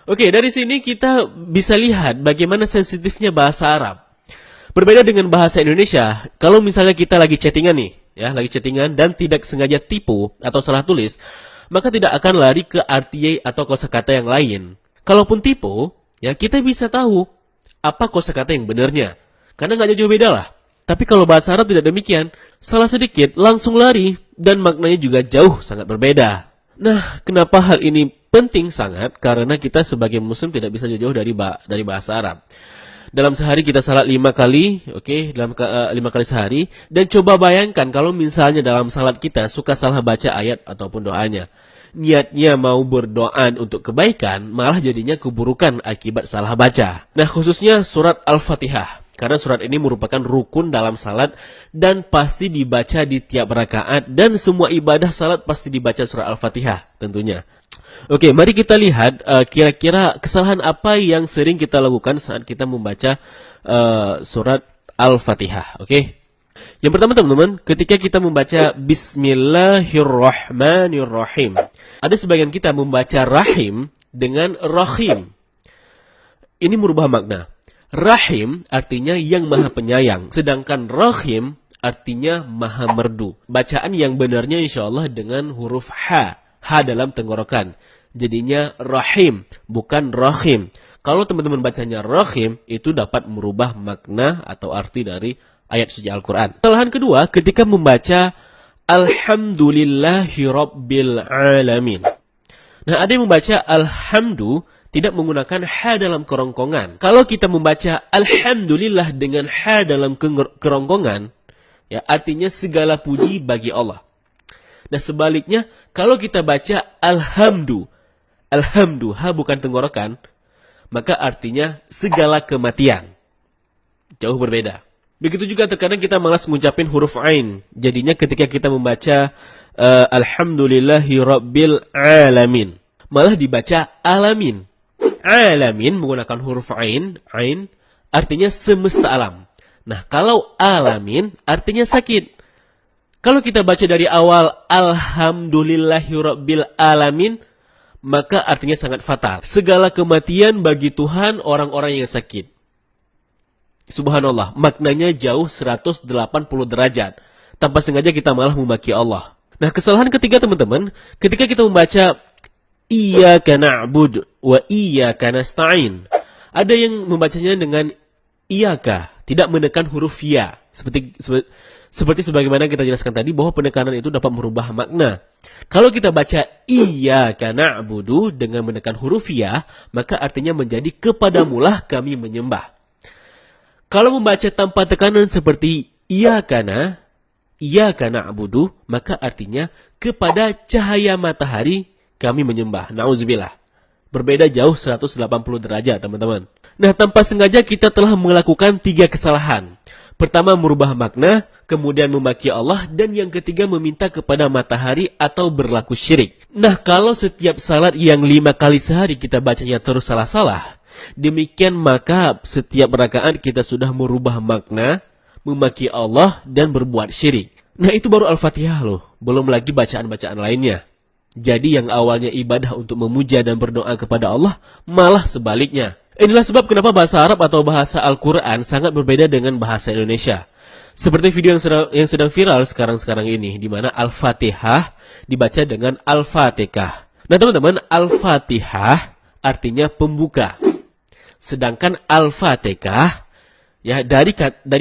Oke, dari sini kita bisa lihat bagaimana sensitifnya bahasa Arab. Berbeda dengan bahasa Indonesia, kalau misalnya kita lagi chattingan nih, ya, lagi chattingan dan tidak sengaja tipu atau salah tulis, maka tidak akan lari ke arti atau kosakata yang lain. Kalaupun tipu, ya kita bisa tahu apa kosakata yang benarnya, karena nggak jauh beda lah. Tapi kalau bahasa Arab tidak demikian, salah sedikit langsung lari dan maknanya juga jauh sangat berbeda. Nah, kenapa hal ini penting sangat? Karena kita sebagai muslim tidak bisa jauh-jauh dari bahasa Arab. Dalam sehari kita salat 5 kali, oke, dalam 5 kali sehari. Dan coba bayangkan kalau misalnya dalam salat kita suka salah baca ayat ataupun doanya. Niatnya mau berdoa untuk kebaikan, malah jadinya keburukan akibat salah baca. Nah, khususnya surat Al-Fatihah. Karena surat ini merupakan rukun dalam salat dan pasti dibaca di tiap rakaat dan semua ibadah salat pasti dibaca surat Al-Fatihah tentunya. Oke, mari kita lihat kira-kira kesalahan apa yang sering kita lakukan saat kita membaca surat Al-Fatihah. Oke. Yang pertama teman-teman, ketika kita membaca Bismillahirrahmanirrahim. Ada sebagian kita membaca rahim dengan rahim. Ini merubah makna. Rahim artinya yang maha penyayang, sedangkan rahim artinya maha merdu. Bacaan yang benarnya insyaAllah dengan huruf H dalam tenggorokan. Jadinya rahim, bukan rahim. Kalau teman-teman bacanya rahim, itu dapat merubah makna atau arti dari ayat suci Al-Quran. Kesalahan kedua, ketika membaca Alhamdulillahi Rabbil Alamin. Nah, ada yang membaca Alhamdu tidak menggunakan H dalam kerongkongan. Kalau kita membaca Alhamdulillah dengan H dalam kerongkongan, ya artinya segala puji bagi Allah. Nah sebaliknya, kalau kita baca Alhamdu, H bukan tenggorokan, maka artinya segala kematian. Jauh berbeda. Begitu juga terkadang kita malas mengucapin huruf Ain. Jadinya ketika kita membaca Alhamdulillahi Rabbil Alamin, malah dibaca Alamin. Alamin menggunakan huruf Ain artinya semesta alam. Nah, kalau alamin artinya sakit. Kalau kita baca dari awal Alhamdulillahirabbil alamin, maka artinya sangat fatal. Segala kematian bagi Tuhan orang-orang yang sakit. Subhanallah, maknanya jauh 180 derajat. Tanpa sengaja kita malah memaki Allah. Nah, kesalahan ketiga teman-teman, ketika kita membaca Iyyaka na'budu wa iyyaka nasta'in. Ada yang membacanya dengan iyyaka, tidak menekan huruf ya. Seperti sebagaimana kita jelaskan tadi bahwa penekanan itu dapat merubah makna. Kalau kita baca Iyyaka na'budu dengan menekan huruf ya, maka artinya menjadi kepadamulah kami menyembah. Kalau membaca tanpa tekanan seperti Iyyaka na'budu, maka artinya kepada cahaya matahari kami menyembah. Na'udzubillah. Berbeda jauh 180 derajat, teman-teman. Nah, tanpa sengaja kita telah melakukan 3 kesalahan. Pertama, merubah makna, kemudian memaki Allah, dan yang ketiga, meminta kepada matahari atau berlaku syirik. Nah, kalau setiap salat yang 5 kali sehari kita bacanya terus salah-salah, demikian maka setiap rakaat kita sudah merubah makna, memaki Allah, dan berbuat syirik. Nah, itu baru Al-Fatihah loh. Belum lagi bacaan-bacaan lainnya. Jadi yang awalnya ibadah untuk memuja dan berdoa kepada Allah, malah sebaliknya. Inilah sebab kenapa bahasa Arab atau bahasa Al-Quran sangat berbeda dengan bahasa Indonesia. Seperti video yang sedang viral sekarang ini, di mana Al-Fatihah dibaca dengan Al-Fatihah. Nah teman-teman, Al-Fatihah artinya pembuka. Sedangkan Al-Fatihah ya dari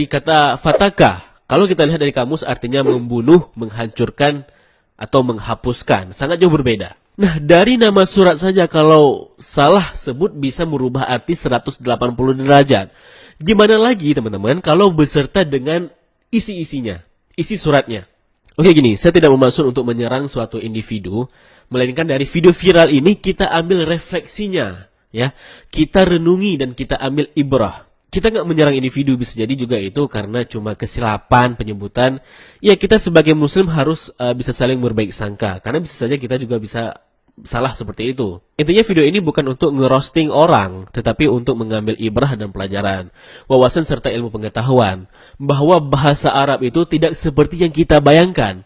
kata fataka. Kalau kita lihat dari kamus artinya membunuh, menghancurkan, atau menghapuskan. Sangat jauh berbeda. Nah, dari nama surat saja kalau salah sebut bisa merubah arti 180 derajat. Gimana lagi teman-teman kalau beserta dengan isi-isinya, isi suratnya. Oke gini, saya tidak bermaksud untuk menyerang suatu individu, melainkan dari video viral ini kita ambil refleksinya. Ya, kita renungi dan kita ambil ibrah. Kita nggak menyerang individu, bisa jadi juga itu karena cuma kesilapan penyebutan. Ya kita sebagai muslim harus bisa saling berbaik sangka. Karena bisa saja kita juga bisa salah seperti itu. Intinya video ini bukan untuk ngerosting orang, tetapi untuk mengambil ibrah dan pelajaran, wawasan serta ilmu pengetahuan. Bahwa bahasa Arab itu tidak seperti yang kita bayangkan.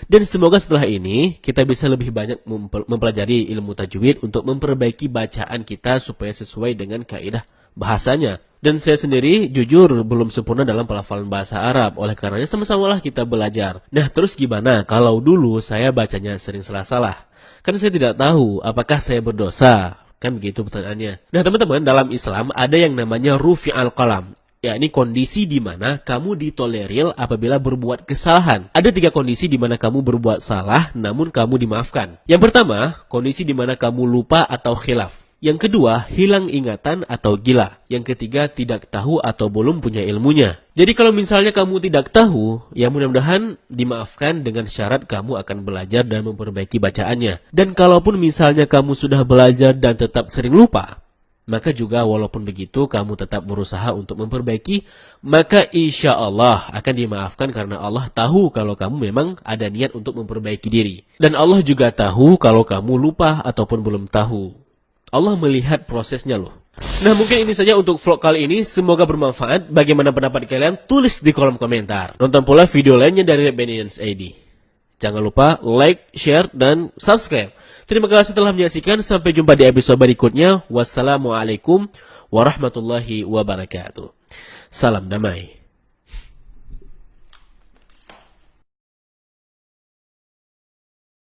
Dan semoga setelah ini kita bisa lebih banyak mempelajari ilmu tajwid untuk memperbaiki bacaan kita supaya sesuai dengan kaidah bahasanya. Dan saya sendiri jujur belum sempurna dalam pelafalan bahasa Arab, oleh karenanya sama-samalah kita belajar. Nah, terus gimana kalau dulu saya bacanya sering salah-salah? Kan saya tidak tahu apakah saya berdosa. Kan begitu pertanyaannya. Nah, teman-teman, dalam Islam ada yang namanya rufi al-qalam. Yakni kondisi di mana kamu ditolerir apabila berbuat kesalahan. Ada 3 kondisi di mana kamu berbuat salah namun kamu dimaafkan. Yang pertama, kondisi di mana kamu lupa atau khilaf. Yang kedua, hilang ingatan atau gila. Yang ketiga, tidak tahu atau belum punya ilmunya. Jadi kalau misalnya kamu tidak tahu, ya mudah-mudahan dimaafkan dengan syarat kamu akan belajar dan memperbaiki bacaannya. Dan kalaupun misalnya kamu sudah belajar dan tetap sering lupa, maka juga walaupun begitu kamu tetap berusaha untuk memperbaiki, maka insya Allah akan dimaafkan karena Allah tahu kalau kamu memang ada niat untuk memperbaiki diri. Dan Allah juga tahu kalau kamu lupa ataupun belum tahu. Allah melihat prosesnya loh. Nah, mungkin ini saja untuk vlog kali ini. Semoga bermanfaat. Bagaimana pendapat kalian? Tulis di kolom komentar. Nonton pula video lainnya dari Benny ID. Jangan lupa like, share, dan subscribe. Terima kasih telah menyaksikan. Sampai jumpa di episode berikutnya. Wassalamualaikum warahmatullahi wabarakatuh. Salam damai.